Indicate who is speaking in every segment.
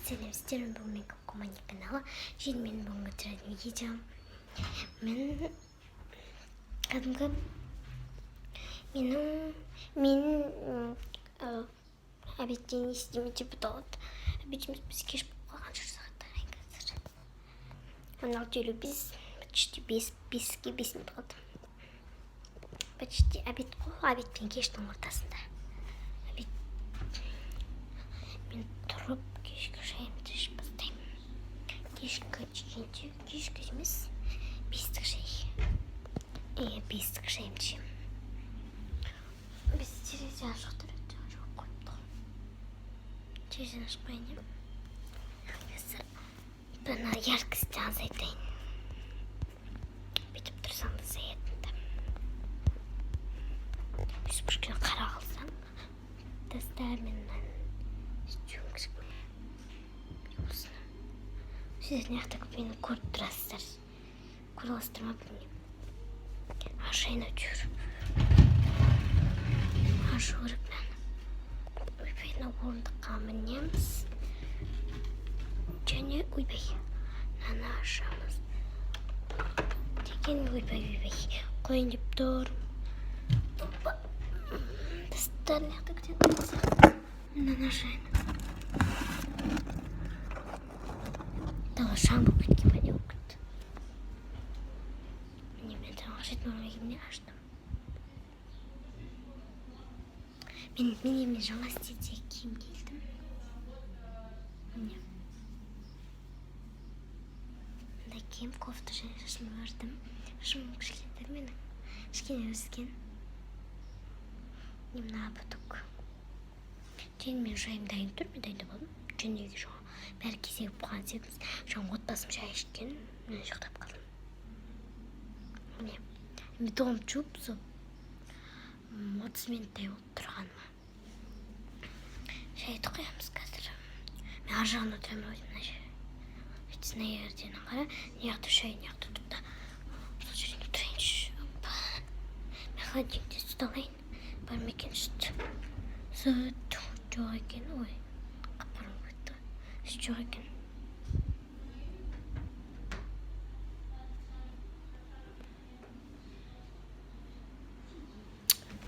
Speaker 1: сәлем бұл мен Комани каналы. Және мен бүгінгі түсіретін видеом мен кәдімгі мен обедтен не істеймін деп болады. Обедіміз біз кеш болып қалған шығар сағаттар қазір. 16:55, почти 5-ке 5 минут қалды. Почти обед қой, обед пен кештің ортасында. Мен тұрып кешкі шайымды ішіп бастаймын. Кешкі дегенде кешкі емес, бестік шай. Бестік шайымды ішемін. Біз терезе ашық тұрады, жоқ қойыпты. Терезені ашпайын ем. Бұны яркості азайтайын. Бүйтіп тұрсаң да саятында. Үспішкен қара қалсаң, тастарменен істеуім керек ме? Осыны. Сіздердің яқта көпені көріп тұрасыздар. Көріп аласыздар ма білмеймін. Ашайын өтер. Ашу көріп мен. Ойбайына орындыққа мінеміз. Және ойбай. Наны ашамыз. Деген ойбай. Қойын деп тұрмын. Тастарын яқта күтетін сияқты. Наны ашайын. Дала шаң болып кеткен бәне болып кетті. Мен тамақ жетін орнына аштым. Мен жаңа стилде киім келдім. Міне. Мында киім, кофта және шашымды өрдім. Шашымның кішкентай менің. Кішкене өскен. Мына бұтық. Және мен шайым дайын тұр, мен дайындап алдым. Және жаңа бәрі кезегіп болған секілді. Жаңа отбасым шай ішкен, мен ұйықтап қалдым. Міне. Бетоным жуып, сол 30 минуттай болып тұрғаныма. Шайды қоямыз қазір. Мен ар жағын отырамын өзім. Өйтсін ертеңін қара, неғды шай, неғды тұрда. Сол жерін отырайыншы. Мен холодильникте сүт алайын. Бар ма екен сүт? Сүт жоқ екен. Ой, қапырым көтті. Сүт жоқ екен.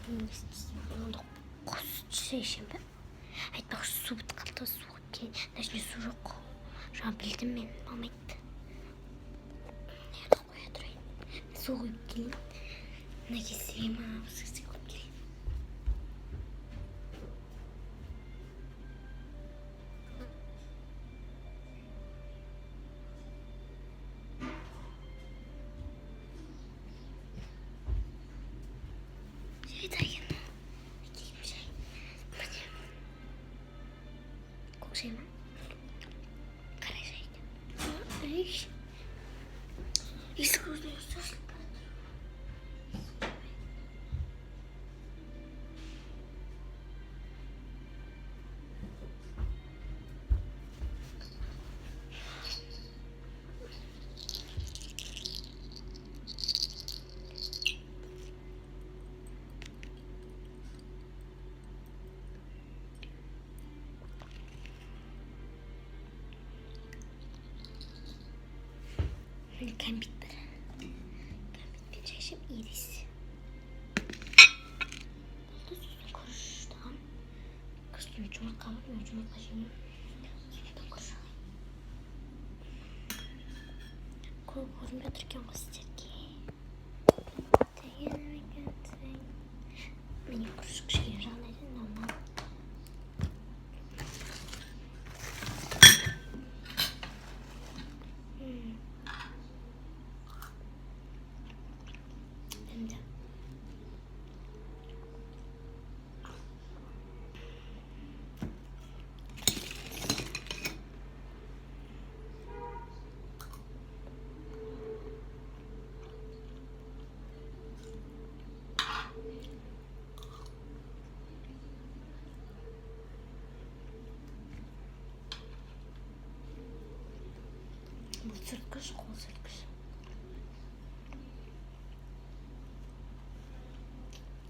Speaker 1: Онда құс шай ішем бе? Айтпақшы су бітіп қалды, су кейін. Нәжіне су жоқ. Жаңа білдім мен, болмайды. Неғді қоя тұрайын. Су қойып келейін. Мына кесіре ма, осы кесіре қойып келейін. Шай дайын. Әкелейін шай. Міне. Көк шай ма? Қара шай. Иісі көзіне өстірсін. Кәмпит бар. Кәмпитпен шай ішіп иірес. Болды сосын күріш тағам. Күріштен жұмыртқа бар, мен жұмыртқа жемеймін. Сосын күріш алайын. Көп көрінбей отыр екен ғой сіздерге. Міне күріш кішкене жағын айтайын, нормал. Бұл сүрткіш, қол сүрткіш.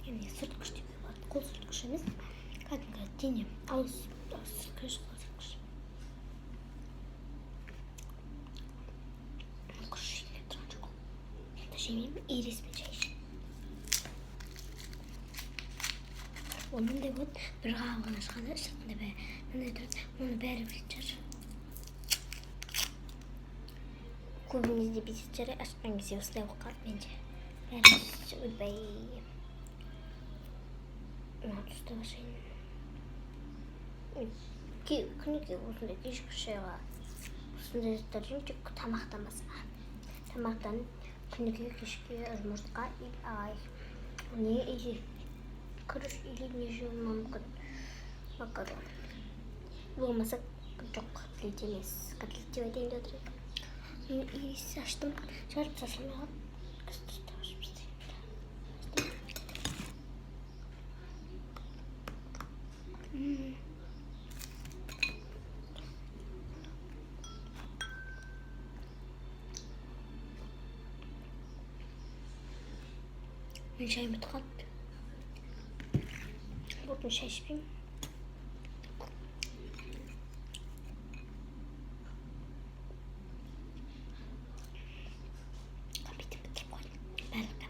Speaker 1: Енді сүрткіш деп болады, қол сүрткіш емес. Кәдімгі дене, ауыз сүрткіш, қол сүрткіш. şeyim iris mi çay? Onun da bu bir kavga çıkanlar sırtında be. Onu beri bilir. Kubimizde bir içeri açman güzel ıslah bakar bence. Ben beyim. Ne tutu şey? Ki kınık olsun diye hiçbir şey var. Üstünde tutarım çünkü tamaktan mesela. Tamaktan kınık keşke örmüştük ay. Niye iyi? Karış ili niye mümkün? Bakalım. Bu masa çok katlayacağız. Katlayıcı ve değil de İyi açtım. Çarp sasını al. من شاي متخط بطن شاي شبين قبيت بتربون بالقبيت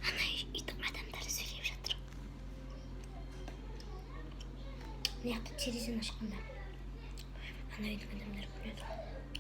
Speaker 1: أنا يطلع عدم درس فيه بشطر نيعطي تشيريزي نشقنا أنا يطلع عدم درس فيه